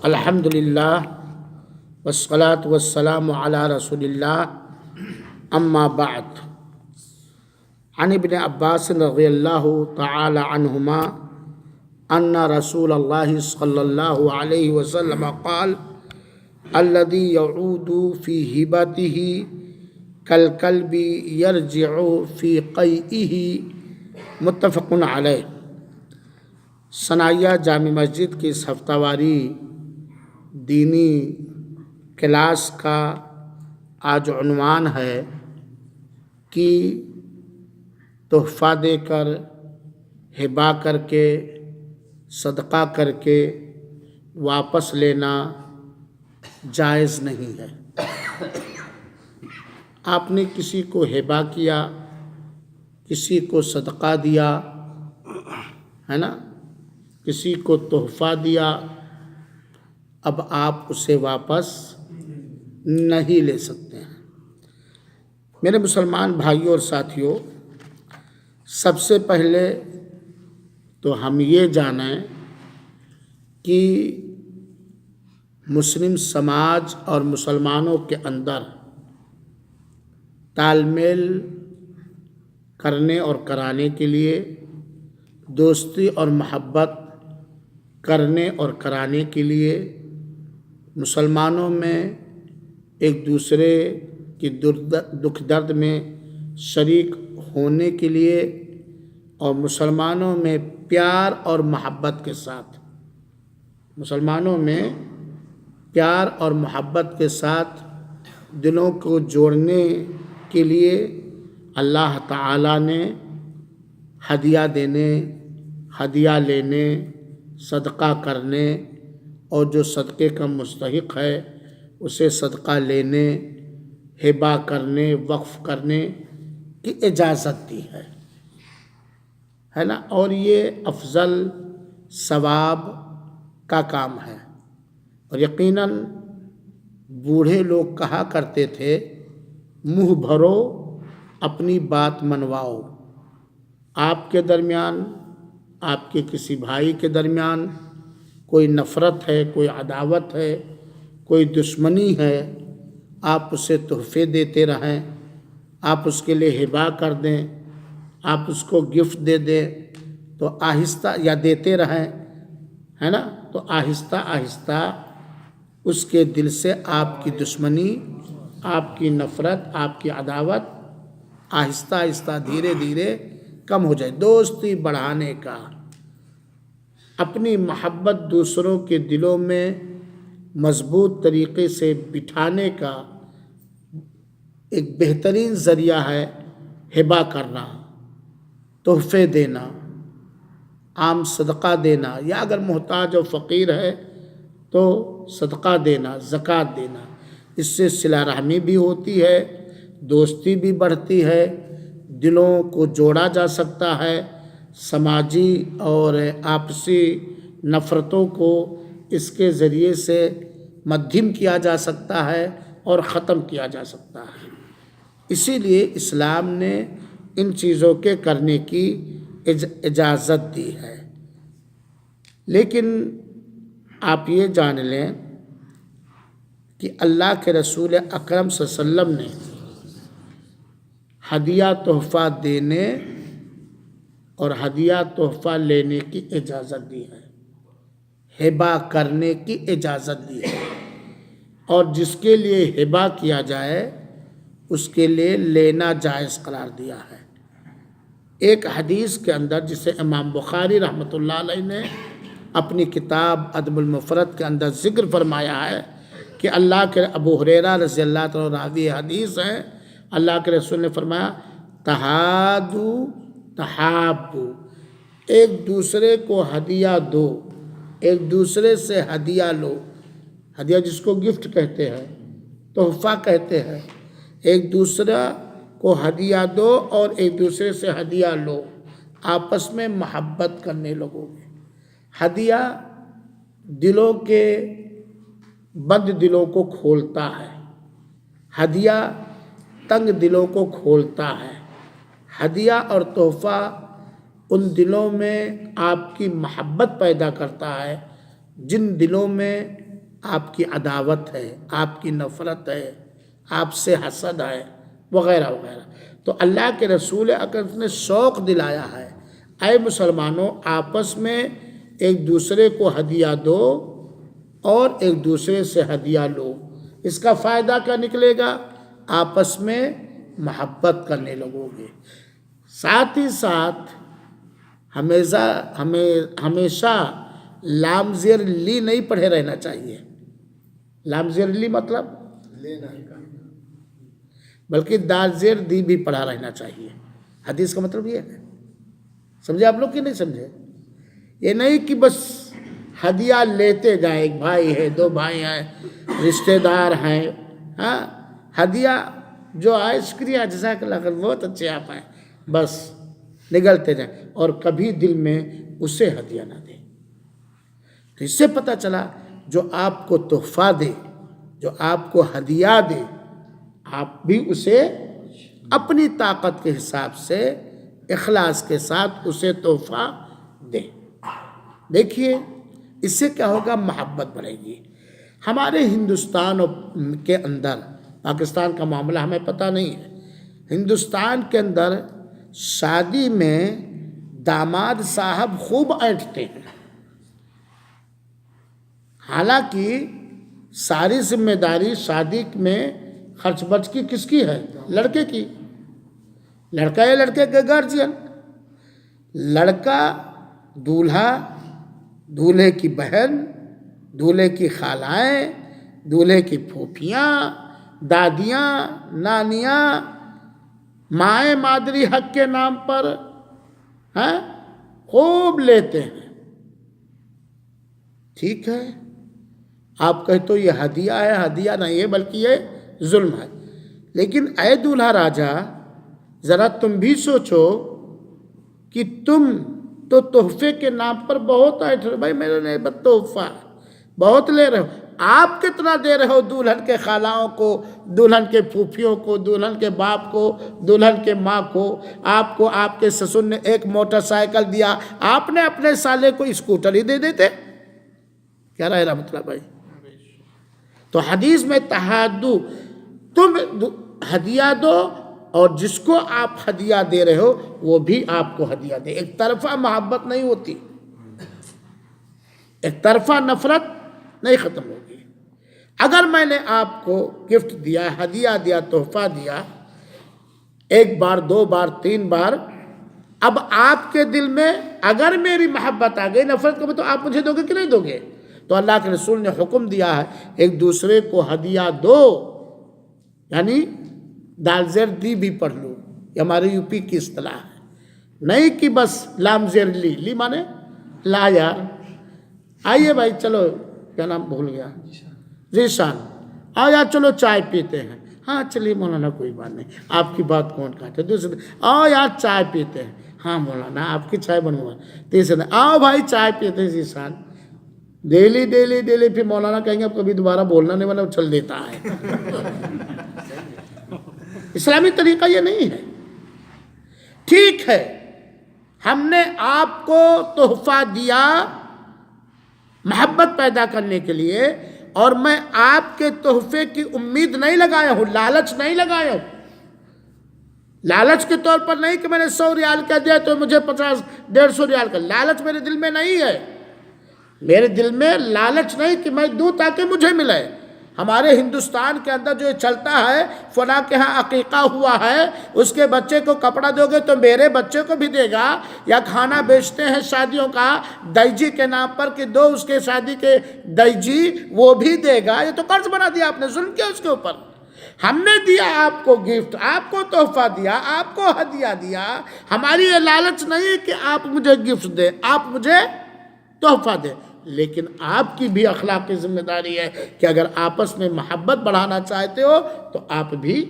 الحمدللہ والصلاة والسلام علی رسول اللہ اما بعد عن ابن عباس رضی اللہ تعالی عنہما ان رسول اللہ صلی اللہ علیہ وسلم قال الذي يعود في هبته كالكلب يرجع في قيئه متفق علیہ۔ ثنائیہ جامع مسجد کی اس ہفتہ واری دینی کلاس کا آج عنوان ہے کہ تحفہ دے کر، ہبہ کر کے، صدقہ کر کے واپس لینا جائز نہیں ہے۔ آپ نے کسی کو ہبہ کیا، کسی کو صدقہ دیا ہے نا، کسی کو تحفہ دیا، اب آپ اسے واپس نہیں لے سکتے ہیں۔ میرے مسلمان بھائیوں اور ساتھیوں، سب سے پہلے تو ہم یہ جانیں کہ مسلم سماج اور مسلمانوں کے اندر تال میل کرنے اور کرانے کے لیے، دوستی اور محبت کرنے اور کرانے کے لیے، مسلمانوں میں ایک دوسرے کی دکھ درد میں شریک ہونے کے لیے اور مسلمانوں میں پیار اور محبت کے ساتھ، مسلمانوں میں پیار اور محبت کے ساتھ دلوں کو جوڑنے کے لیے اللہ تعالیٰ نے ہدیہ دینے، ہدیہ لینے، صدقہ کرنے اور جو صدقے کا مستحق ہے اسے صدقہ لینے، ہبہ کرنے، وقف کرنے کی اجازت دی ہے نا، اور یہ افضل ثواب کا کام ہے۔ اور یقیناً بوڑھے لوگ کہا کرتے تھے، منہ بھرو اپنی بات منواؤ۔ آپ کے درمیان، آپ کے کسی بھائی کے درمیان کوئی نفرت ہے، کوئی عداوت ہے، کوئی دشمنی ہے، آپ اسے تحفے دیتے رہیں، آپ اس کے لیے ہبہ کر دیں، آپ اس کو گفٹ دے دیں تو آہستہ یا دیتے رہیں ہے نا، تو آہستہ آہستہ اس کے دل سے آپ کی دشمنی، آپ کی نفرت، آپ کی عداوت آہستہ آہستہ دھیرے دھیرے کم ہو جائے۔ دوستی بڑھانے کا، اپنی محبت دوسروں کے دلوں میں مضبوط طریقے سے بٹھانے کا ایک بہترین ذریعہ ہے ہبہ کرنا، تحفے دینا، عام صدقہ دینا، یا اگر محتاج و فقیر ہے تو صدقہ دینا، زکوٰۃ دینا۔ اس سے صلہ رحمی بھی ہوتی ہے، دوستی بھی بڑھتی ہے، دلوں کو جوڑا جا سکتا ہے، سماجی اور آپسی نفرتوں کو اس کے ذریعے سے مدھم کیا جا سکتا ہے اور ختم کیا جا سکتا ہے۔ اسی لیے اسلام نے ان چیزوں کے کرنے کی اجازت دی ہے۔ لیکن آپ یہ جان لیں کہ اللہ کے رسول اکرم صلی اللہ علیہ وسلم نے ہدیہ تحفہ دینے اور ہدیہ تحفہ لینے کی اجازت دی ہے، ہبہ کرنے کی اجازت دی ہے، اور جس کے لیے ہبہ کیا جائے اس کے لیے لینا جائز قرار دیا ہے۔ ایک حدیث کے اندر جسے امام بخاری رحمۃ اللہ علیہ نے اپنی کتاب ادب المفرد کے اندر ذکر فرمایا ہے کہ اللہ کے ابو ہریرہ رضی اللہ تعالیٰ راوی حدیث ہیں، اللہ کے رسول نے فرمایا تہادو تحابو، ایک دوسرے کو ہدیہ دو، ایک دوسرے سے ہدیہ لو، ہدیہ جس کو گفٹ کہتے ہیں، تحفہ کہتے ہیں، ایک دوسرے کو ہدیہ دو اور ایک دوسرے سے ہدیہ لو، آپس میں محبت کرنے لگو گے۔ ہدیہ دلوں کے بند دلوں کو کھولتا ہے، ہدیہ تنگ دلوں کو کھولتا ہے، ہدیہ اور تحفہ ان دلوں میں آپ کی محبت پیدا کرتا ہے جن دلوں میں آپ کی عداوت ہے، آپ کی نفرت ہے، آپ سے حسد ہے وغیرہ وغیرہ، تو اللہ کے رسول اکرم نے شوق دلایا ہے، اے مسلمانوں آپس میں ایک دوسرے کو ہدیہ دو اور ایک دوسرے سے ہدیہ لو۔ اس کا فائدہ کیا نکلے گا؟ آپس میں محبت کرنے لگو گے۔ ساتھ ہی ساتھ ہمیشہ لام زیر لی نہیں پڑھے رہنا چاہیے۔ لام زیر لی مطلب بلکہ دال زیر دی بھی پڑھا رہنا چاہیے۔ حدیث کا مطلب یہ ہے، سمجھے آپ لوگ کہ نہیں سمجھے؟ یہ نہیں کہ بس ہدیہ لیتے جائیں، ایک بھائی ہے، دو بھائی ہیں، رشتہ دار ہیں، ہاں ہدیہ جو آئے شکریہ جزاک اللہ خیر بہت اچھے آپ ہیں، بس نگلتے جائیں اور کبھی دل میں اسے ہدیہ نہ دیں۔ تو اس سے پتہ چلا جو آپ کو تحفہ دے، جو آپ کو ہدیہ دے، آپ بھی اسے اپنی طاقت کے حساب سے اخلاص کے ساتھ اسے تحفہ دیں۔ دیکھیے اس سے کیا ہوگا؟ محبت بڑھے گی۔ ہمارے ہندوستان کے اندر، پاکستان کا معاملہ ہمیں پتہ نہیں ہے، ہندوستان کے اندر شادی میں داماد صاحب خوب اینٹتے ہیں، حالانکہ ساری ذمہ داری شادی میں خرچ برچ کی کس کی ہے؟ لڑکے کی۔ لڑکا یا لڑکے کے گارجین، لڑکا، دولہا، دولہے کی بہن، دولہے کی خالائیں، دولہے کی پھوپھیاں، دادیاں، نانیاں، مائیں مادری حق کے نام پر خوب لیتے ہیں۔ ٹھیک ہے، آپ کہتے تو یہ ہدیہ ہے، ہدیہ نہیں ہے بلکہ یہ ظلم ہے، لیکن اے دولہا راجا ذرا تم بھی سوچو کہ تم تو تحفے کے نام پر بہت آئے تھے، بھائی میرے لیے تحفہ بہت لے رہے ہو، آپ کتنا دے رہے ہو دلہن کے خالاؤں کو، دلہن کے پھوپھیوں کو، دلہن کے باپ کو، دلہن کے ماں کو؟ آپ کو آپ کے سسر نے ایک موٹر سائیکل دیا، آپ نے اپنے سالے کو اسکوٹر ہی دے دیتے؟ کیا رہے رحمت اللہ بھائی؟ تو حدیث میں تحادو، تم ہدیہ دو اور جس کو آپ ہدیہ دے رہے ہو وہ بھی آپ کو ہدیہ دے۔ ایک طرفہ محبت نہیں ہوتی، ایک طرفہ نفرت نہیں ختم ہوگی۔ اگر میں نے آپ کو گفٹ دیا، ہدیہ دیا، تحفہ دیا، ایک بار، دو بار، تین بار، اب آپ کے دل میں اگر میری محبت آ گئی، نفرت کو بھی، تو آپ مجھے دو گے کہ نہیں دو گے؟ تو اللہ کے رسول نے حکم دیا ہے ایک دوسرے کو ہدیہ دو، یعنی دال زیر دی بھی پڑھ لو، یہ ہماری یو پی کی اصطلاح ہے، نہیں کہ بس لام زیر لی، لی مانے لا یار، آئیے بھائی چلو، کیا نام بھول گیا، ذیشان، آؤ یار چلو چائے پیتے ہیں، ہاں چلیے مولانا کوئی بات نہیں، آپ کی بات کون کہتے ہیں؟ دوسرے آؤ یار چائے پیتے ہیں، ہاں مولانا آپ کی چائے بنوا، تیسرے آؤ بھائی چائے پیتے ہیں ذیشان، ڈیلی ڈیلی ڈیلی، پھر مولانا کہیں گے اب کبھی دوبارہ بولنا نہیں، ورنہ چل دیتا ہے۔ اسلامی طریقہ یہ نہیں ہے۔ ٹھیک ہے، ہم نے آپ کو تحفہ دیا محبت پیدا کرنے کے لیے، اور میں آپ کے تحفے کی امید نہیں لگایا ہوں، لالچ نہیں لگایا ہوں، لالچ کے طور پر نہیں کہ میں نے 100 ریال کا دیا تو مجھے 50 150 ریال کا، لالچ میرے دل میں نہیں ہے، میرے دل میں لالچ نہیں کہ میں دوں تاکہ مجھے ملے۔ ہمارے ہندوستان کے اندر جو چلتا ہے، فلاں کے ہاں عقیقہ ہوا ہے، اس کے بچے کو کپڑا دو گے تو میرے بچے کو بھی دے گا، یا کھانا بیچتے ہیں شادیوں کا دیجی کے نام پر کہ دو اس کے شادی کے دیجی، وہ بھی دے گا، یہ تو قرض بنا دیا آپ نے، ظلم کیا اس کے اوپر۔ ہم نے دیا آپ کو گفٹ، آپ کو تحفہ دیا، آپ کو ہدیہ دیا، ہماری یہ لالچ نہیں کہ آپ مجھے گفٹ دیں، آپ مجھے تحفہ دیں، لیکن آپ کی بھی اخلاقی ذمہ داری ہے کہ اگر آپس میں محبت بڑھانا چاہتے ہو تو آپ بھی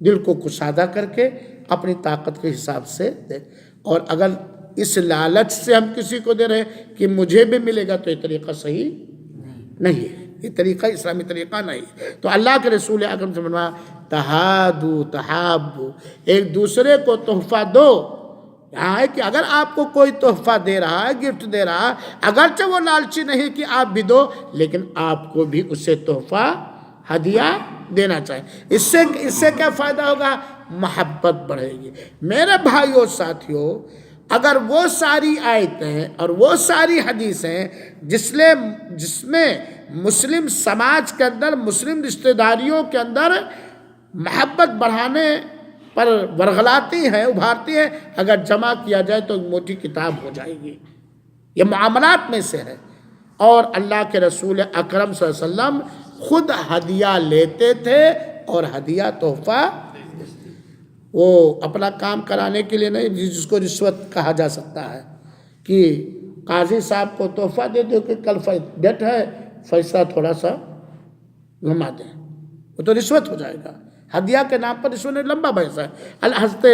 دل کو کشادہ کر کے اپنی طاقت کے حساب سے دیں۔ اور اگر اس لالچ سے ہم کسی کو دے رہے ہیں کہ مجھے بھی ملے گا، تو یہ طریقہ صحیح نہیں ہے، یہ طریقہ اسلامی طریقہ نہیں ہے۔ تو اللہ کے رسول اکرم سے فرمایا تہادو تحابو، ایک دوسرے کو تحفہ دو یہاں ہے کہ اگر آپ کو کوئی تحفہ دے رہا ہے، گفٹ دے رہا ہے، اگرچہ وہ لالچی نہیں کہ آپ بھی دو، لیکن آپ کو بھی اسے تحفہ ہدیہ دینا چاہیے۔ اس سے کیا فائدہ ہوگا؟ محبت بڑھے گی۔ میرے بھائیوں ساتھیوں، اگر وہ ساری آیتیں اور وہ ساری حدیثیں جس میں مسلم سماج کے اندر، مسلم رشتہ داریوں کے اندر محبت بڑھانے پر ورغلاتی ہیں، ابھارتی ہیں، اگر جمع کیا جائے تو ایک موٹی کتاب ہو جائے گی۔ یہ معاملات میں سے ہے۔ اور اللہ کے رسول اکرم صلی اللہ علیہ وسلم خود ہدیہ لیتے تھے اور ہدیہ تحفہ وہ اپنا کام کرانے کے لیے نہیں، جس کو رشوت کہا جا سکتا ہے، کہ قاضی صاحب کو تحفہ دے دو کہ کل ڈیٹ ہے، فیصلہ تھوڑا سا گھما دیں، وہ تو رشوت ہو جائے گا۔ ہدیہ کے نام پر رشوت نے لمبا بحث ہے۔ حضرت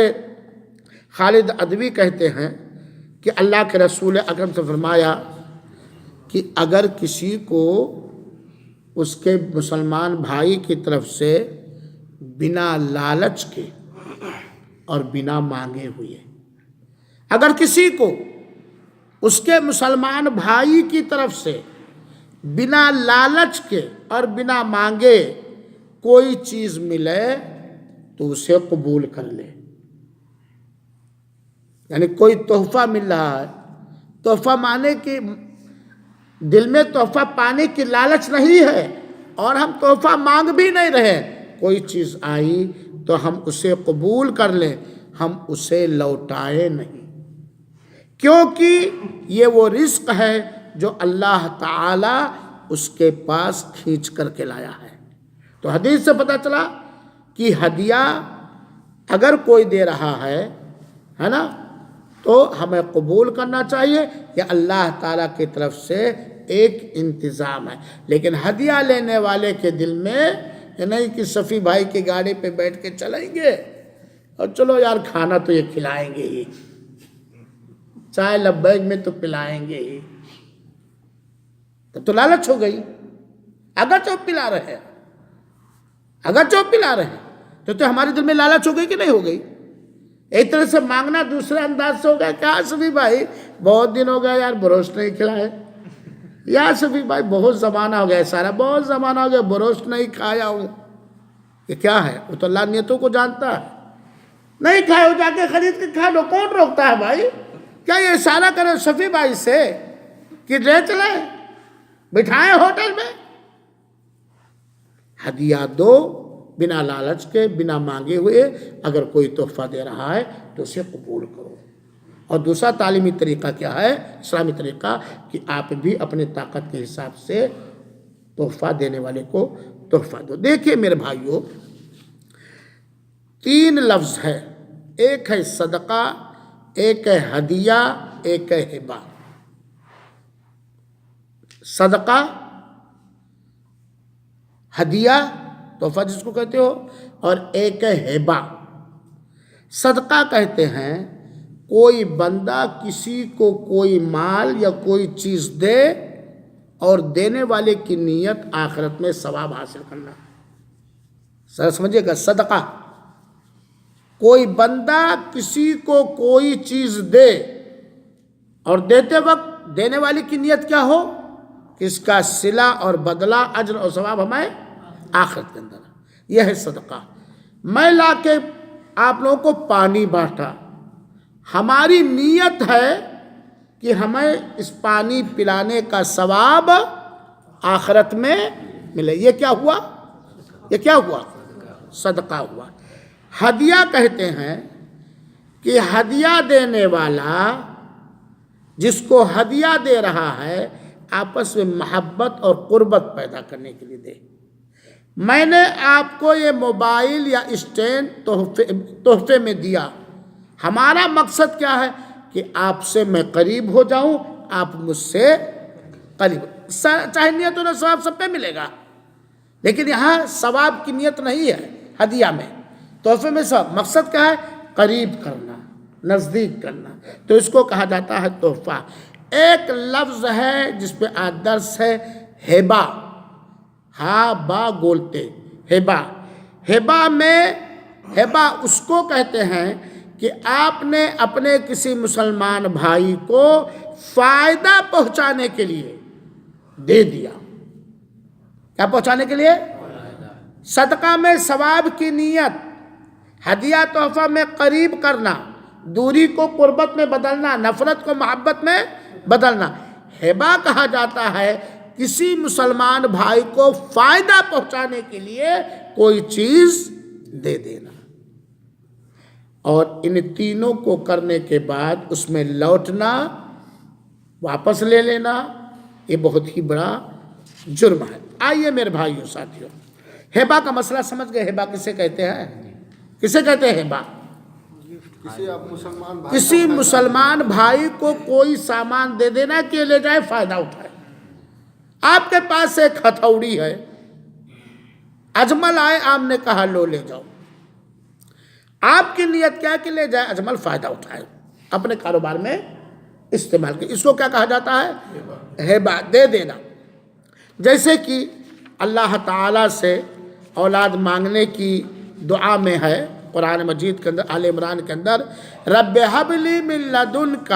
خالد ادوی کہتے ہیں کہ اللہ کے رسول اکرم سے فرمایا کہ اگر کسی کو اس کے مسلمان بھائی کی طرف سے بنا لالچ کے اور بنا مانگے ہوئے، اگر کسی کو اس کے مسلمان بھائی کی طرف سے بنا لالچ کے اور بنا مانگے کوئی چیز ملے تو اسے قبول کر لے۔ یعنی کوئی تحفہ مل رہا ہے، تحفہ ماننے کی دل میں تحفہ پانے کی لالچ نہیں ہے اور ہم تحفہ مانگ بھی نہیں رہے، کوئی چیز آئی تو ہم اسے قبول کر لیں، ہم اسے لوٹائیں نہیں، کیونکہ یہ وہ رزق ہے جو اللہ تعالی اس کے پاس کھینچ کر کے لایا ہے۔ تو حدیث سے پتہ چلا کہ ہدیہ اگر کوئی دے رہا ہے نا، تو ہمیں قبول کرنا چاہیے، یہ اللہ تعالیٰ کی طرف سے ایک انتظام ہے۔ لیکن ہدیہ لینے والے کے دل میں یہ نہیں کہ صفی بھائی کی گاڑی پہ بیٹھ کے چلیں گے اور چلو یار کھانا تو یہ کھلائیں گے ہی، چائے لبیک میں تو پلائیں گے ہی، تو لالچ ہو گئی۔ اگر چوپ پلا رہے تو ہمارے دل میں لالچ ہو گئی کہ نہیں ہو گئی؟ ایک طرح سے مانگنا دوسرے انداز سے ہو گیا، کیا صفی بھائی بہت دن ہو گیا یار بروسٹ نہیں کھلائے، یا صفی بھائی بہت زمانہ ہو گیا، سارا بہت زمانہ ہو گیا بروسٹ نہیں کھایا ہوں۔ یہ کیا ہے؟ وہ تو اللہ نیتوں کو جانتا ہے۔ نہیں کھائے ہو، جا کے خرید کے کھا لو، کون روکتا ہے بھائی؟ کیا یہ اشارہ کرے صفی بھائی سے کہ لے چلے بٹھائیں ہوٹل میں؟ ہدیہ دو بنا لالچ کے، بنا مانگے ہوئے، اگر کوئی تحفہ دے رہا ہے تو اسے قبول کرو۔ اور دوسرا تعلیمی طریقہ کیا ہے، اسلامی طریقہ، کہ آپ بھی اپنے طاقت کے حساب سے تحفہ دینے والے کو تحفہ دو۔ دیکھیے میرے بھائیوں، 3 لفظ ہے، ایک ہے صدقہ، ایک ہے ہدیہ، ایک ہے ہبہ۔ صدقہ، ہدیہ تحفہ جس کو کہتے ہو، اور ایک ہے ہبہ۔ صدقہ کہتے ہیں کوئی بندہ کسی کو کوئی مال یا کوئی چیز دے اور دینے والے کی نیت آخرت میں ثواب حاصل کرنا۔ سر سمجھے گا، صدقہ کوئی بندہ کسی کو کوئی چیز دے اور دیتے وقت دینے والے کی نیت کیا ہو کہ اس کا صلہ اور بدلہ، اجر اور ثواب ہمیں آخرت کے اندر۔ یہ ہے صدقہ۔ میں لا کے آپ لوگوں کو پانی بانٹا، ہماری نیت ہے کہ ہمیں اس پانی پلانے کا ثواب آخرت میں ملے۔ یہ کیا ہوا؟ یہ کیا ہوا؟ صدقہ ہوا۔ ہدیہ کہتے ہیں کہ ہدیہ دینے والا جس کو ہدیہ دے رہا ہے آپس میں محبت اور قربت پیدا کرنے کے لیے دے۔ میں نے آپ کو یہ موبائل یا اسٹینڈ تحفے میں دیا، ہمارا مقصد کیا ہے کہ آپ سے میں قریب ہو جاؤں، آپ مجھ سے قریب، چاہے نیت و ثواب سب پہ ملے گا، لیکن یہاں ثواب کی نیت نہیں ہے۔ ہدیہ میں، تحفے میں سب مقصد کیا ہے؟ قریب کرنا، نزدیک کرنا، تو اس کو کہا جاتا ہے تحفہ۔ ایک لفظ ہے جس پہ آج درس ہے، ہبہ، ہا با بولتے، ہبہ۔ ہبہ میں، ہبہ اس کو کہتے ہیں کہ آپ نے اپنے کسی مسلمان بھائی کو فائدہ پہنچانے کے لیے دے دیا. کیا پہنچانے کے لیے؟ صدقہ میں ثواب کی نیت، ہدیہ تحفہ میں قریب کرنا، دوری کو قربت میں بدلنا، نفرت کو محبت میں بدلنا. ہبہ کہا جاتا ہے کسی مسلمان بھائی کو فائدہ پہنچانے کے لیے کوئی چیز دے دینا. اور ان تینوں کو کرنے کے بعد اس میں لوٹنا، واپس لے لینا، یہ بہت ہی بڑا جرم ہے. آئیے میرے بھائیوں ساتھیوں، ہبہ کا مسئلہ سمجھ گئے. ہبہ کسے کہتے ہیں؟ کسے کہتے ہیں ہبہ؟ کسی مسلمان بھائی کو کوئی سامان دے دینا کہ لے جائے فائدہ اٹھائے. آپ کے پاس ایک ہتھوڑی ہے، اجمل آئے، آپ نے کہا لو لے جاؤ. آپ کی نیت کیا کہ لے جائے اجمل فائدہ اٹھائے، اپنے کاروبار میں استعمال کرے. اس کو کیا کہا جاتا ہے؟ ہبہ، دے دینا. جیسے کہ اللہ تعالیٰ سے اولاد مانگنے کی دعا میں ہے قرآن مجید کے اندر، آل عمران کے اندر، رب ہب لی من لدنک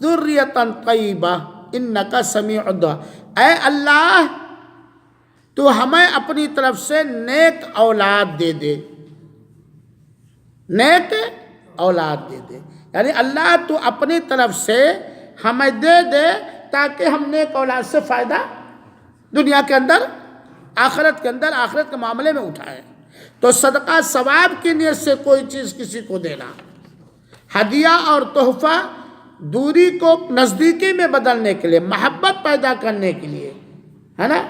ذریۃ طیبہ انک سمیع الدعاء. اے اللہ تو ہمیں اپنی طرف سے نیک اولاد دے دے، نیک اولاد دے دے. یعنی اللہ تو اپنی طرف سے ہمیں دے دے تاکہ ہم نیک اولاد سے فائدہ دنیا کے اندر، آخرت کے اندر، آخرت کے معاملے میں اٹھائے. تو صدقہ ثواب کی نیت سے کوئی چیز کسی کو دینا، ہدیہ اور تحفہ دوری کو نزدیکی میں بدلنے کے لیے، محبت پیدا کرنے کے لیے، ہے نا،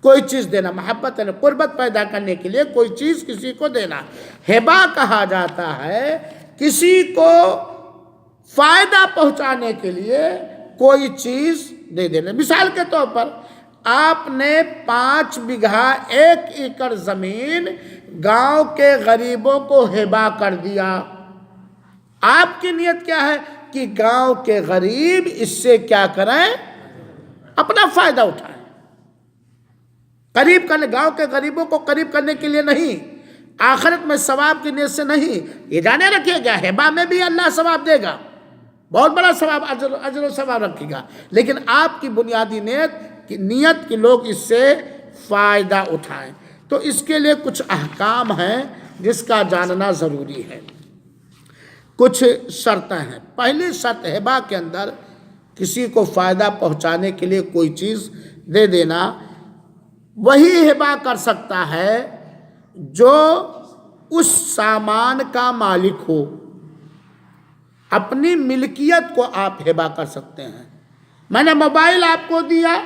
کوئی چیز دینا، محبت قربت پیدا کرنے کے لیے کوئی چیز کسی کو دینا. ہبہ کہا جاتا ہے کسی کو فائدہ پہنچانے کے لیے کوئی چیز دے دینا. مثال کے طور پر آپ نے 5 بیگھہ 1 ایکڑ زمین گاؤں کے غریبوں کو ہبہ کر دیا. آپ کی نیت کیا ہے کہ گاؤں کے غریب اس سے کیا کریں؟ اپنا فائدہ اٹھائیں. قریب کرنے، گاؤں کے غریبوں کو قریب کرنے کے لیے نہیں، آخرت میں ثواب کی نیت سے نہیں. یہ جانے رکھیے گا ہبہ میں بھی اللہ ثواب دے گا، بہت بڑا ثواب، اجر و ثواب رکھے گا. لیکن آپ کی بنیادی نیت کہ لوگ اس سے فائدہ اٹھائیں. تو اس کے لیے کچھ احکام ہیں جس کا جاننا ضروری ہے. کچھ شرطیں ہیں. پہلی شرط ہبہ کے اندر کسی کو فائدہ پہنچانے کے لیے کوئی چیز دے دینا، وہی ہبہ کر سکتا ہے جو اس سامان کا مالک ہو. اپنی ملکیت کو آپ ہبہ کر سکتے ہیں. میں نے موبائل آپ کو دیا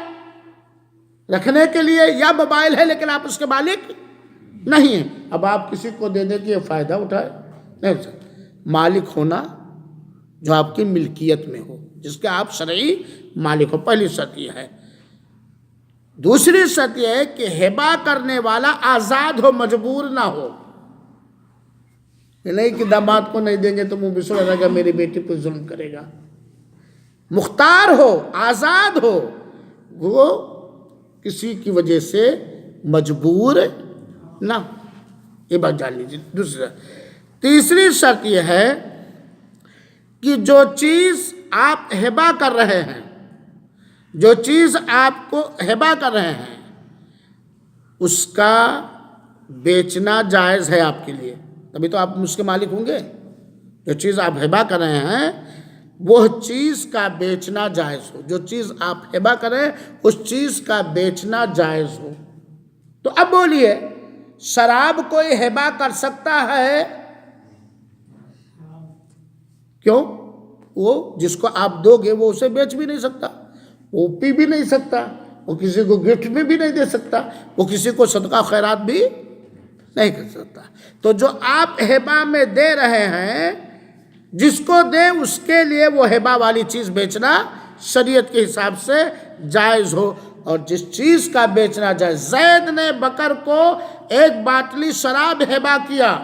رکھنے کے لیے، یا موبائل ہے لیکن آپ اس کے مالک نہیں ہیں، اب آپ کسی کو دے دیں کہ یہ فائدہ اٹھائے، نہیں سر. مالک ہونا جو آپ کی ملکیت میں ہو، جس کے آپ شرعی مالک ہو، پہلی شرط یہ ہے. دوسری شرط یہ ہے کہ ہبہ کرنے والا آزاد ہو، مجبور نہ ہو. یہ نہیں کہ داماد کو نہیں دیں گے تو منہ بسڑ رہے گا، میری بیٹی پہ ظلم کرے گا. مختار ہو، آزاد ہو، وہ کسی کی وجہ سے مجبور نہ ہو. یہ بات جان لیجیے. تیسری شرط یہ ہے کہ جو چیز آپ ہبہ کر رہے ہیں، جو چیز آپ کو ہبہ کر رہے ہیں، اس کا بیچنا جائز ہے آپ کے لیے، تبھی تو آپ اس کے مالک ہوں گے. جو چیز آپ ہبہ کر رہے ہیں وہ چیز کا بیچنا جائز ہو. جو چیز آپ ہبہ کریں اس چیز کا بیچنا جائز ہو. تو اب بولیے، شراب کوئی ہبہ کر سکتا ہے؟ کیوں؟ وہ جس کو آپ دو گے وہ اسے بیچ بھی نہیں سکتا، وہ پی بھی نہیں سکتا، وہ کسی کو گفٹ میں بھی نہیں دے سکتا، وہ کسی کو صدقہ خیرات بھی نہیں کر سکتا. تو جو آپ ہبہ میں دے رہے ہیں، جس کو دیں اس کے لیے وہ ہبہ والی چیز بیچنا شریعت کے حساب سے جائز ہو. اور جس چیز کا بیچنا جائز، زید نے بکر کو 1 باٹلی شراب ہبہ کیا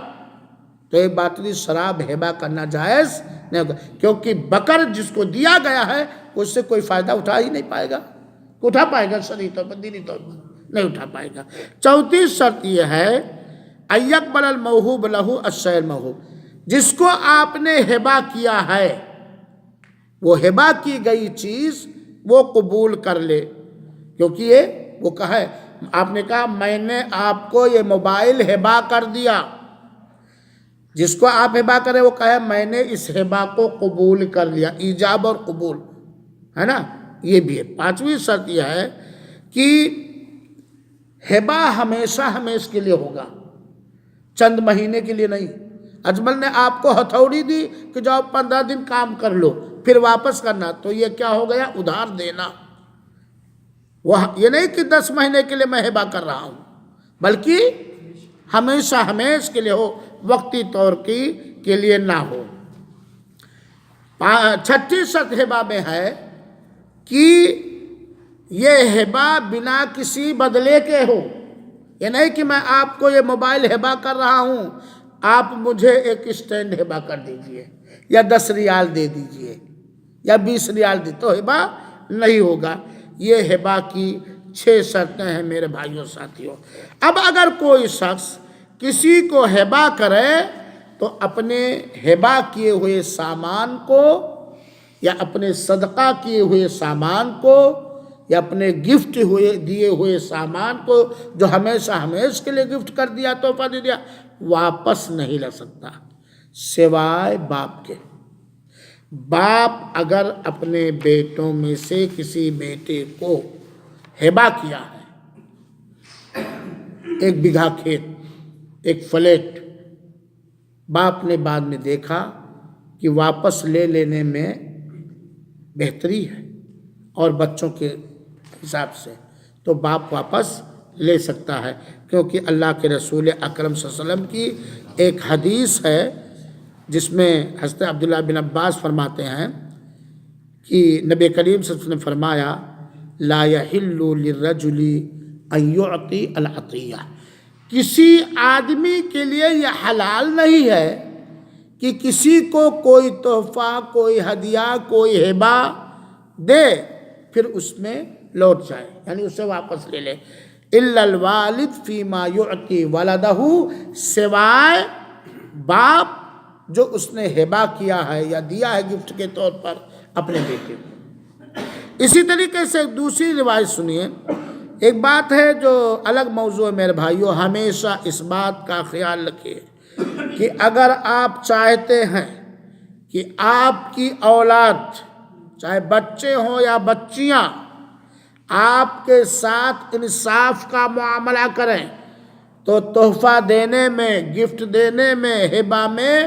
تو 1 باٹلی شراب ہبہ کرنا جائز نہیں ہوگا، کیونکہ بکر جس کو دیا گیا ہے اس سے کوئی فائدہ اٹھا ہی نہیں پائے گا. اٹھا پائے گا؟ شرعی طور پر، دینی طور پر نہیں اٹھا پائے گا. چوتھی شرط یہ ہے ایقبل الموہوب لہو الشیء الموہوب، جس کو آپ نے ہبہ کیا ہے وہ ہبہ کی گئی چیز وہ قبول کر لے، کیونکہ یہ وہ کہا ہے، آپ نے کہا میں نے آپ کو یہ موبائل ہبہ کر دیا، جس کو آپ ہبہ کرے وہ کہے میں نے اس ہبہ کو قبول کر لیا، ایجاب اور قبول ہے نا، یہ بھی ہے۔ پانچویں شرط یہ ہے کہ ہبہ ہمیشہ ہمیشہ کے لیے ہوگا، چند مہینے کے لیے نہیں۔ اجمل نے آپ کو ہتھوڑی دی کہ جاؤ 15 دن کام کر لو پھر واپس کرنا، تو یہ کیا ہو گیا؟ ادھار دینا۔ وہ یہ نہیں کہ 10 مہینے کے لیے میں ہبہ کر رہا ہوں، بلکہ ہمیشہ ہمیشہ کے لیے ہو، وقتی طور کے لیے نہ ہو۔ چھٹی شرط ہبہ میں ہے کہ یہ ہبہ بنا کسی بدلے کے ہو، یہ نہیں کہ میں آپ کو یہ موبائل ہبہ کر رہا ہوں، آپ مجھے ایک اسٹینڈ ہبہ کر دیجئے یا 10 ریال دے دیجئے یا 20 ریال دے، تو ہبہ نہیں ہوگا۔ یہ ہبہ کی 6 شرطیں ہیں میرے بھائیوں ساتھیوں۔ اب اگر کوئی شخص کسی کو ہبہ کرے تو اپنے ہبہ کیے ہوئے سامان کو یا اپنے صدقہ کیے ہوئے سامان کو یا اپنے گفٹ دیے ہوئے سامان کو جو ہمیشہ ہمیشہ کے لیے گفٹ کر دیا، تحفہ دے دیا، واپس نہیں لے سکتا سوائے باپ کے۔ باپ اگر اپنے بیٹوں میں سے کسی بیٹے کو ہبہ کیا ہے، 1 بیگھا کھیت، 1 فلیٹ، باپ نے بعد میں دیکھا کہ واپس لے لینے میں بہتری ہے اور بچوں کے حساب سے، تو باپ واپس لے سکتا ہے، کیونکہ اللہ کے رسول اکرم صلی اللہ علیہ وسلم کی ایک حدیث ہے جس میں حضرت عبداللہ بن عباس فرماتے ہیں کہ نبی کریم صلی اللہ علیہ وسلم نے فرمایا لا یحل للرجل ان یعطی العطیہ، کسی آدمی کے لیے یہ حلال نہیں ہے کہ کسی کو کوئی تحفہ، کوئی ہدیہ، کوئی ہبہ دے پھر اس میں لوٹ جائے، یعنی اسے واپس لے لے۔ الا الوالد فیما یعطی ولدہ، سوائے باپ جو اس نے ہبہ کیا ہے یا دیا ہے گفٹ کے طور پر اپنے بیٹے کو۔ اسی طریقے سے ایک دوسری روایت سنیے، ایک بات ہے جو الگ موضوع ہے میرے بھائیوں، ہمیشہ اس بات کا خیال رکھیے کہ اگر آپ چاہتے ہیں کہ آپ کی اولاد چاہے بچے ہوں یا بچیاں آپ کے ساتھ انصاف کا معاملہ کریں تو تحفہ دینے میں، گفٹ دینے میں، ہبہ میں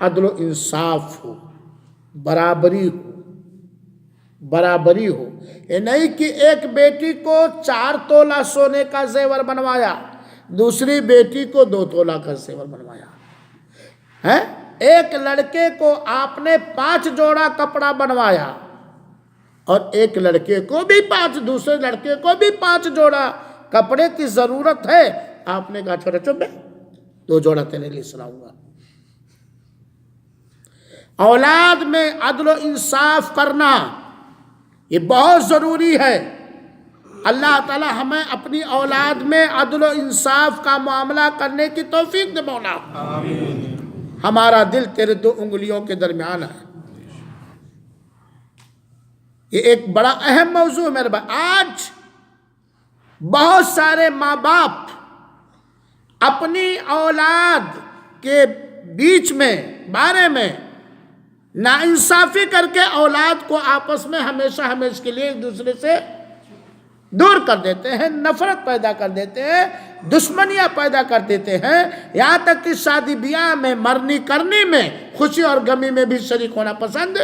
عدل و انصاف ہو، برابری ہو، برابری ہو۔ یہ نہیں کہ ایک بیٹی کو 4 تولہ سونے کا زیور بنوایا، دوسری بیٹی کو 2 تولہ کا زیور بنوایا ہے، ایک لڑکے کو آپ نے 5 جوڑا کپڑا بنوایا اور ایک لڑکے کو بھی 5، دوسرے لڑکے کو بھی 5 جوڑا کپڑے کی ضرورت ہے، آپ نے کہا چھوٹا چپ ہے 2 جوڑا تیرے لیے سلاؤں گا۔ اولاد میں عدل و انصاف کرنا یہ بہت ضروری ہے۔ اللہ تعالی ہمیں اپنی اولاد میں عدل و انصاف کا معاملہ کرنے کی توفیق دے مولا۔ ہمارا دل تیرے 2 انگلیوں کے درمیان ہے۔ یہ ایک بڑا اہم موضوع ہے میرے بھائی۔ آج بہت سارے ماں باپ اپنی اولاد کے بیچ میں بارے میں ناانصافی کر کے اولاد کو آپس میں ہمیشہ ہمیشہ کے لیے ایک دوسرے سے دور کر دیتے ہیں، نفرت پیدا کر دیتے ہیں، دشمنیاں پیدا کر دیتے ہیں، یہاں تک کہ شادی بیاہ میں، مرنی کرنی میں، خوشی اور غمی میں بھی شریک ہونا پسند۔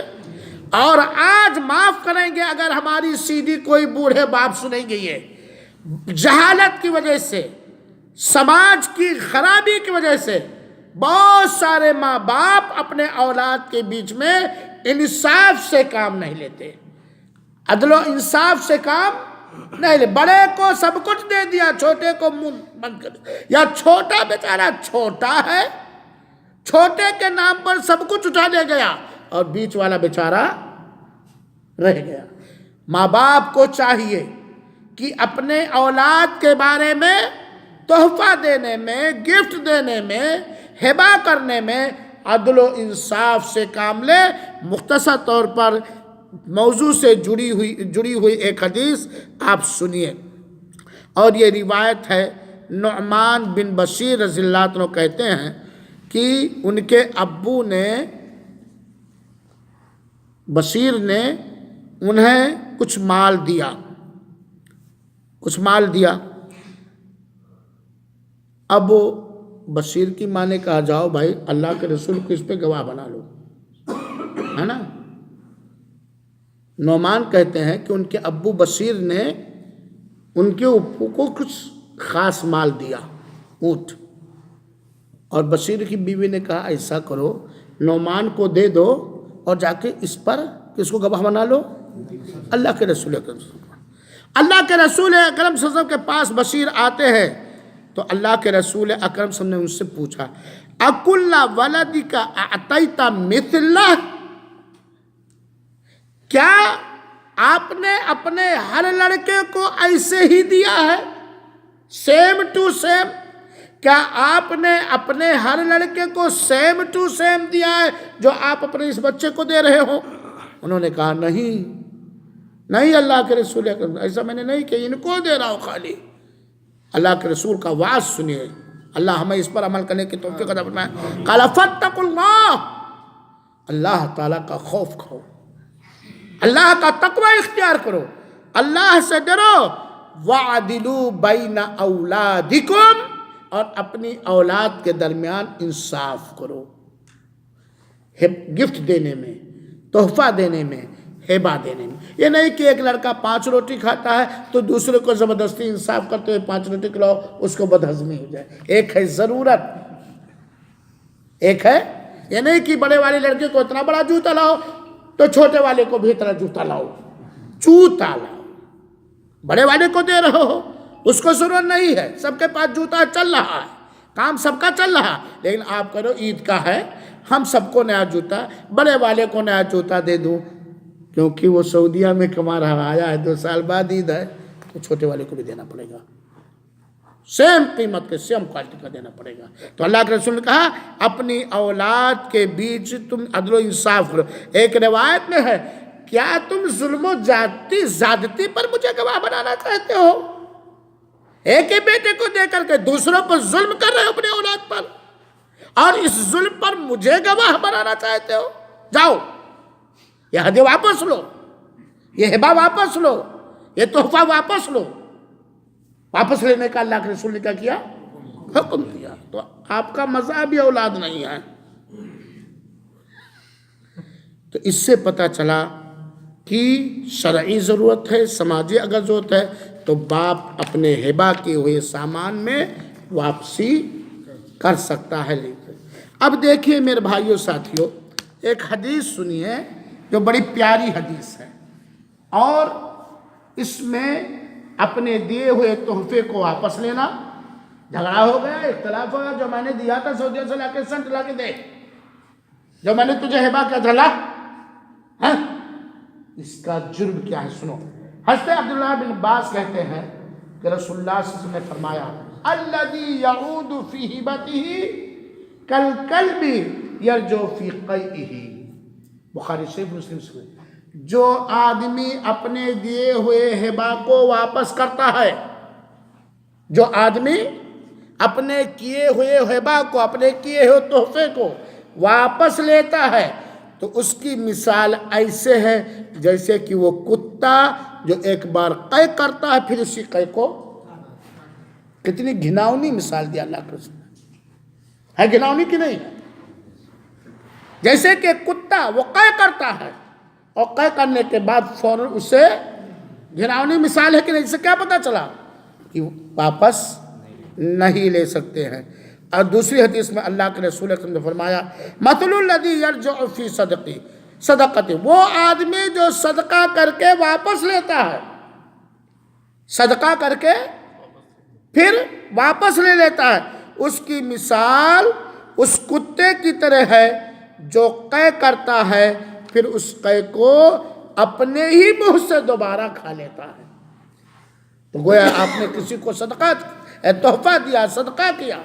اور آج معاف کریں گے اگر ہماری سیدھی کوئی بوڑھے باپ سنیں گے، یہ جہالت کی وجہ سے، سماج کی خرابی کی وجہ سے بہت سارے ماں باپ اپنے اولاد کے بیچ میں انصاف سے کام نہیں لیتے، عدل و انصاف سے کام نہیں لے، بڑے کو سب کچھ دے دیا، چھوٹے کو منہ بند کر دیا، یا چھوٹا بیچارہ چھوٹا ہے، چھوٹے کے نام پر سب کچھ اٹھا دے گیا اور بیچ والا بیچارہ رہ گیا۔ ماں باپ کو چاہیے کہ اپنے اولاد کے بارے میں تحفہ دینے میں، گفٹ دینے میں، ہبہ کرنے میں عدل و انصاف سے کام لے۔ مختصر طور پر موضوع سے جڑی ہوئی ایک حدیث آپ سنیے، اور یہ روایت ہے نعمان بن بشیر رضی اللہ عنہ کہتے ہیں کہ ان کے ابو نے، بشیر نے انہیں کچھ مال دیا۔ اب بشیر کی ماں نے کہا جاؤ بھائی اللہ کے رسول کو اس پہ گواہ بنا لو، ہے نا۔ نعمان کہتے ہیں کہ ان کے ابو بشیر نے ان کے ابو کو کچھ خاص مال دیا، اونٹ، اور بشیر کی بیوی نے کہا ایسا کرو نعمان کو دے دو اور جا کے اس پر کس کو گواہ بنا لو، اللہ کے رسول اکرم صلی اللہ علیہ وسلم۔ اللہ کے رسول اکرم صلی اللہ علیہ وسلم کے پاس بشیر آتے ہیں تو اللہ کے رسول اکرم صلی اللہ علیہ وسلم نے ان سے پوچھا اکل ولدک اعطیت مثلہ، کیا آپ نے اپنے ہر لڑکے کو ایسے ہی دیا ہے، سیم ٹو سیم؟ کیا آپ نے اپنے ہر لڑکے کو سیم ٹو سیم دیا ہے جو آپ اپنے اس بچے کو دے رہے ہو؟ انہوں نے کہا نہیں اللہ کے رسول اکرم، ایسا میں نے نہیں کہ ان کو دے رہا ہوں خالی۔ اللہ کے رسول کا وعظ سنیے، اللہ ہمیں اس پر عمل کرنے کی توفیق عطا فرمائے۔ قال فاتقوا اللہ، اللہ تعالیٰ کا خوف کھاؤ، اللہ کا تقوی اختیار کرو، اللہ سے ڈرو۔ وَعَدِلُوا بَيْنَ أَوْلَادِكُمْ، اور اپنی اولاد کے درمیان انصاف کرو، گفٹ دینے میں، تحفہ دینے میں، ہبہ دینے میں۔ یہ نہیں کہ ایک لڑکا 5 روٹی کھاتا ہے تو دوسرے کو زبردستی انصاف کرتے ہوئے 5 روٹی کھلاؤ، اس کو بدہضمی ہو جائے۔ ایک ہے ضرورت، ایک ہے یہ نہیں کہ بڑے والے لڑکے کو اتنا بڑا جوتا لاؤ تو چھوٹے والے کو بھی اتنا جوتا لاؤ، جوتا لاؤ، بڑے والے کو دے رہے ہو اس کو ضرورت نہیں ہے، سب کے پاس جوتا چل رہا ہے، کام سب کا چل رہا، لیکن آپ کرو عید کا ہے ہم سب کو نیا جوتا، بڑے والے کو نیا جوتا دے دوں کیونکہ وہ سعودیہ میں کما رہا آیا ہے، 2 سال بعد عید ہے، تو چھوٹے والے کو بھی دینا پڑے گا، سیم قیمت کے سیم کوالٹی کا دینا پڑے گا۔ تو اللہ کے رسول نے کہا اپنی اولاد کے بیچ تم عدل و انصاف کرو۔ ایک روایت میں ہے کیا تم ظلم و زیادتی پر مجھے گواہ بنانا چاہتے ہو؟ ایک ہی بیٹے کو دے کر کے دوسروں پر ظلم کر رہے ہو اپنے اولاد پر، اور اس ظلم پر مجھے گواہ بنانا چاہتے ہو؟ جاؤ یہ ہدیہ واپس لو، یہ ہبہ واپس لو، یہ تحفہ واپس لو۔ واپس لینے کا اللہ کے رسول نے کیا کیا؟ حکم دیا۔ تو آپ کا مذہبی اولاد نہیں ہے۔ تو اس سے پتہ چلا کہ شرعی ضرورت ہے، سماجی اگر ضرورت ہے تو باپ اپنے ہبہ کیے ہوئے سامان میں واپسی کر سکتا ہے۔ اب دیکھیے میرے بھائیوں ساتھیوں، ایک حدیث سنیے جو بڑی پیاری حدیث ہے، اور اس میں اپنے دیے ہوئے تحفے کو واپس لینا، جھگڑا ہو گیا، اختلاف ہو گیا، جو میں نے دیا تھا سعودیہ سے لا کے سنٹ لا کے دے، جو میں نے تجھے ہبہ کیا تھا لا، اس کا جرم کیا ہے سنو۔ حضرت عبداللہ بن عباس کہتے ہیں کہ رسول اللہ صلی اللہ علیہ وسلم نے فرمایا الذی یعود فی ہبتہ کالکلب یرجو فی قیئہ، بخاری شریف مسلم سے، جو آدمی اپنے دیے ہوئے ہبہ کو واپس کرتا ہے، جو آدمی اپنے کیے ہوئے ہبہ کو، اپنے کیے ہوئے تحفے کو واپس لیتا ہے، تو اس کی مثال ایسے ہے جیسے کہ وہ کتا جو ایک بار قے کرتا ہے پھر اسی قے کو، کتنی گھناؤنی مثال دیا اللہ کے رسول ہے، گھناؤنی کی نہیں؟ جیسے کہ کتا وہ قے کرتا ہے اور قے کرنے کے بعد فوراً اسے، گھناؤنی مثال ہے کہ نہیں؟ اس سے کیا پتہ چلا کہ واپس نہیں لے سکتے ہیں۔ اور دوسری حدیث میں اللہ کے رسول نے فرمایا مثل الذی یرجع فی صدقتی، وہ آدمی جو صدقہ کر کے واپس لیتا ہے، صدقہ کر کے پھر واپس لے لیتا ہے، اس کی مثال اس کتے کی طرح ہے جو قے کرتا ہے پھر اس قے کو اپنے ہی منہ سے دوبارہ کھا لیتا ہے۔ تو گویا آپ نے کسی کو صدقہ تحفہ دیا، صدقہ کیا،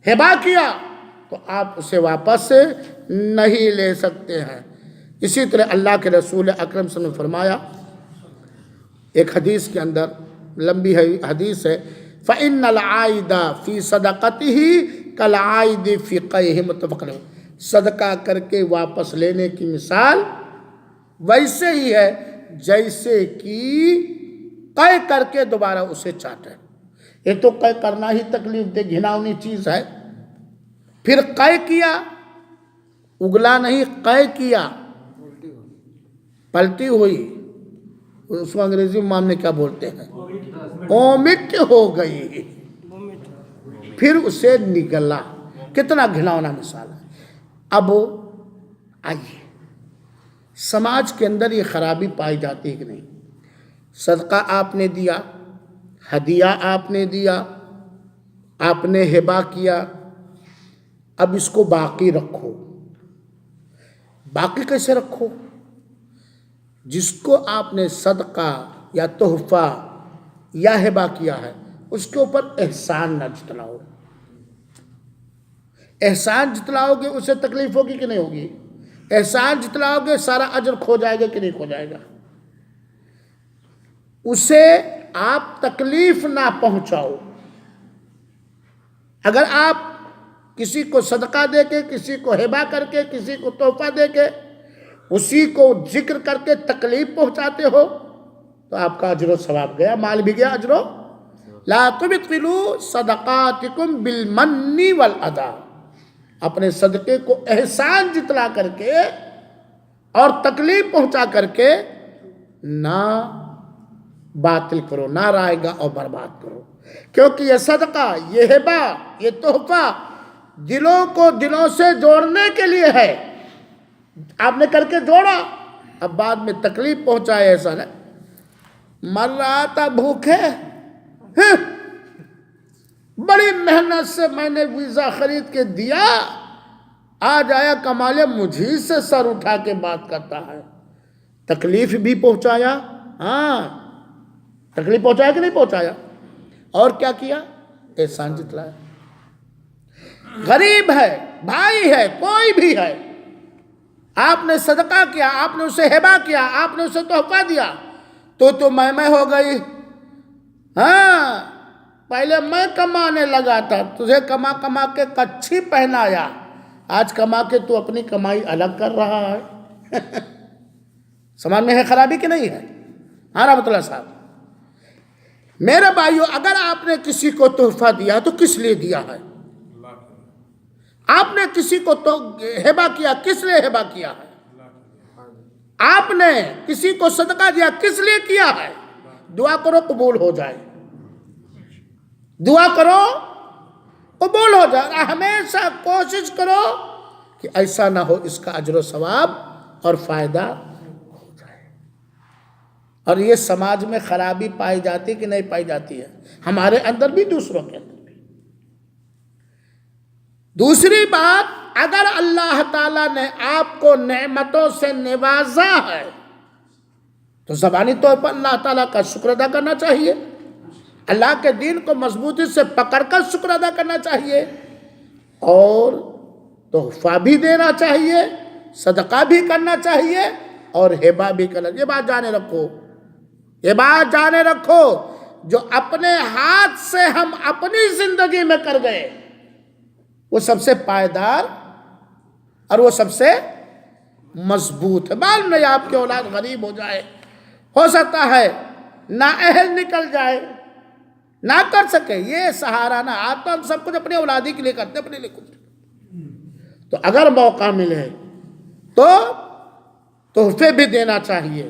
ہبہ کیا، تو آپ اسے واپس نہیں لے سکتے ہیں۔ اسی طرح اللہ کے رسول اکرم صلی اللہ علیہ وسلم نے فرمایا ایک حدیث کے اندر، لمبی حدیث ہے، فَإِنَّ الْعَائِدَ فِي صَدَقَتِهِ كَالْعَائِدِ فِي قَيْهِ، متفق علیہ۔ صدقہ کر کے واپس لینے کی مثال ویسے ہی ہے جیسے کہ قے کر کے دوبارہ اسے چاٹے۔ یہ تو قے کرنا ہی تکلیف دہ گھناؤنی چیز ہے، پھر قے کیا، اگلا نہیں، قے کیا، پلٹی ہوئی، اس کو انگریزی میں نے کیا بولتے ہیں، اومٹ ہو گئی، پھر اسے نگلا۔ کتنا گھناؤنا مثال ہے۔ اب آئیے، سماج کے اندر یہ خرابی پائی جاتی ہے کہ نہیں؟ صدقہ آپ نے دیا، ہدیہ آپ نے دیا، آپ نے ہبہ کیا، اب اس کو باقی رکھو۔ باقی کیسے رکھو؟ جس کو آپ نے صدقہ یا تحفہ یا ہبہ کیا ہے اس کے اوپر احسان نہ جتلاؤ۔ احسان جتلاؤ گے اسے تکلیف ہوگی کہ نہیں ہوگی؟ احسان جتلاؤ گے سارا اجر کھو جائے گا کہ نہیں کھو جائے گا؟ اسے آپ تکلیف نہ پہنچاؤ۔ اگر آپ کسی کو صدقہ دے کے، کسی کو ہبہ کر کے، کسی کو تحفہ دے کے، اسی کو ذکر کر کے تکلیف پہنچاتے ہو تو آپ کا اجر و ثواب گیا، مال بھی گیا، اجر و لا تبطلوا صدقاتکم بالمن والاذی، اپنے صدقے کو احسان جتلا کر کے اور تکلیف پہنچا کر کے نہ باطل کرو، نہ رائیگا اور برباد کرو، کیونکہ یہ صدقہ، یہ ہبہ، یہ تحفہ دلوں کو دلوں سے جوڑنے کے لیے ہے۔ آپ نے کر کے جوڑا، اب بعد میں تکلیف پہنچائے، ایسا نہیں، مر رہا تھا بھوکے، بڑی محنت سے میں نے ویزا خرید کے دیا، آج آیا کمالے مجھے سے سر اٹھا کے بات کرتا ہے، تکلیف بھی پہنچایا، ہاں تکلیف پہنچایا کہ نہیں پہنچایا؟ اور کیا کیا؟ احسان جتلایا۔ غریب ہے، بھائی ہے، کوئی بھی ہے، آپ نے صدقہ کیا، آپ نے اسے ہبہ کیا، آپ نے اسے تحفہ دیا، تو میں ہو گئی، ہاں پہلے میں کمانے لگا تھا، تجھے کما کما کے کچھی پہنایا، آج کما کے تو اپنی کمائی الگ کر رہا ہے۔ سمجھ میں ہے خرابی کہ نہیں ہے؟ ہاں رحمت اللہ صاحب، میرے بھائیو، اگر آپ نے کسی کو تحفہ دیا تو کس لیے دیا ہے؟ آپ نے کسی کو تو ہبہ کیا، کس لیے ہبہ کیا ہے؟ آپ نے کسی کو صدقہ دیا، کس لیے کیا ہے؟ دعا کرو قبول ہو جائے، دعا کرو قبول ہو جائے، ہمیشہ کوشش کرو کہ ایسا نہ ہو، اس کا اجر و ثواب اور فائدہ ہو جائے۔ اور یہ سماج میں خرابی پائی جاتی کہ نہیں پائی جاتی ہے؟ ہمارے اندر بھی، دوسروں کے اندر بھی۔ دوسری بات، اگر اللہ تعالیٰ نے آپ کو نعمتوں سے نوازا ہے تو زبانی طور پر اللہ تعالیٰ کا شکر ادا کرنا چاہیے، اللہ کے دین کو مضبوطی سے پکڑ کر شکر ادا کرنا چاہیے، اور تحفہ بھی دینا چاہیے، صدقہ بھی کرنا چاہیے، اور ہبہ بھی کرنا۔ یہ بات جانے رکھو، یہ بات جانے رکھو، جو اپنے ہاتھ سے ہم اپنی زندگی میں کر گئے وہ سب سے پائیدار اور وہ سب سے مضبوط ہے۔ معلوم نہیں آپ کی اولاد غریب ہو جائے، ہو سکتا ہے نااہل نکل جائے، نہ کر سکے، یہ سہارا نہ، آج تو ہم سب کچھ اپنی اولادی کے لیے کرتے، اپنے لیے کچھ، تو اگر موقع ملے تو تحفے بھی دینا چاہیے،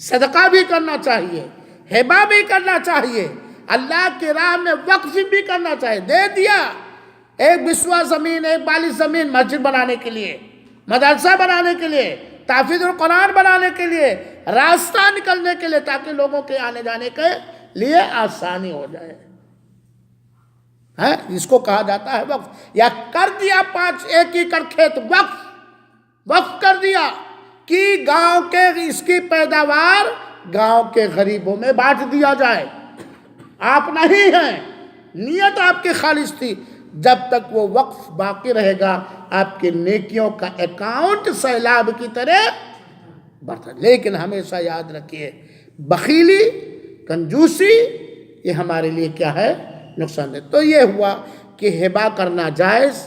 صدقہ بھی کرنا چاہیے، ہبہ بھی کرنا چاہیے، اللہ کی راہ میں وقف بھی کرنا چاہیے۔ دے دیا ایک بسوا زمین، ایک بالی زمین مسجد بنانے کے لیے، مدرسہ بنانے کے لیے، تحفیظ القرآن بنانے کے لیے، راستہ نکلنے کے لیے، تاکہ لوگوں کے آنے جانے کے لیے آسانی ہو جائے، جس کو کہا جاتا ہے وقف۔ یا کر دیا 5 ایکڑ کھیت وقف کر دیا کہ گاؤں کے اس کی پیداوار گاؤں کے غریبوں میں بانٹ دیا جائے۔ آپ نہیں ہیں، نیت آپ کی خالص تھی، جب تک وہ وقف باقی رہے گا آپ کی نیکیوں کا اکاؤنٹ سیلاب کی طرح بڑھتا. لیکن ہمیشہ یاد رکھیے بخیلی، کنجوسی یہ ہمارے لیے کیا ہے؟ نقصان دہ. تو یہ ہوا کہ ہبہ کرنا جائز،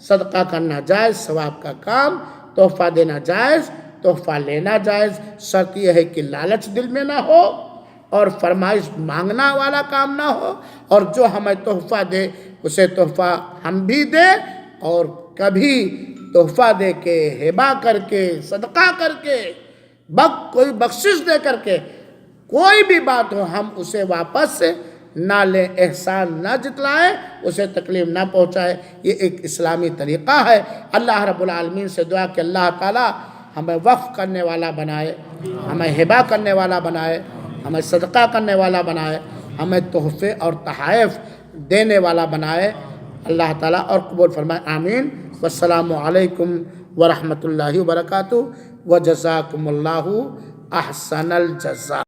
صدقہ کرنا جائز، ثواب کا کام، تحفہ دینا جائز، تحفہ لینا جائز. شرط یہ ہے کہ لالچ دل میں نہ ہو اور فرمائش مانگنا والا کام نہ ہو، اور جو ہمیں تحفہ دے اسے تحفہ ہم بھی دیں، اور کبھی تحفہ دے کے، ہبہ کر کے، صدقہ کر کے، کوئی بخشش دے کر کے، کوئی بھی بات ہو ہم اسے واپس نہ لیں، احسان نہ جتلائیں، اسے تکلیف نہ پہنچائیں. یہ ایک اسلامی طریقہ ہے. اللہ رب العالمین سے دعا کہ اللہ تعالی ہمیں وقف کرنے والا بنائے، ہمیں ہبہ کرنے والا بنائے، ہمیں صدقہ کرنے والا بنائے، ہمیں تحفے اور تحائف دینے والا بنائے. اللہ تعالیٰ اور قبول فرمائے. آمین. والسلام علیکم ورحمۃ اللہ وبرکاتہ. وجزاکم اللہ احسن الجزاء.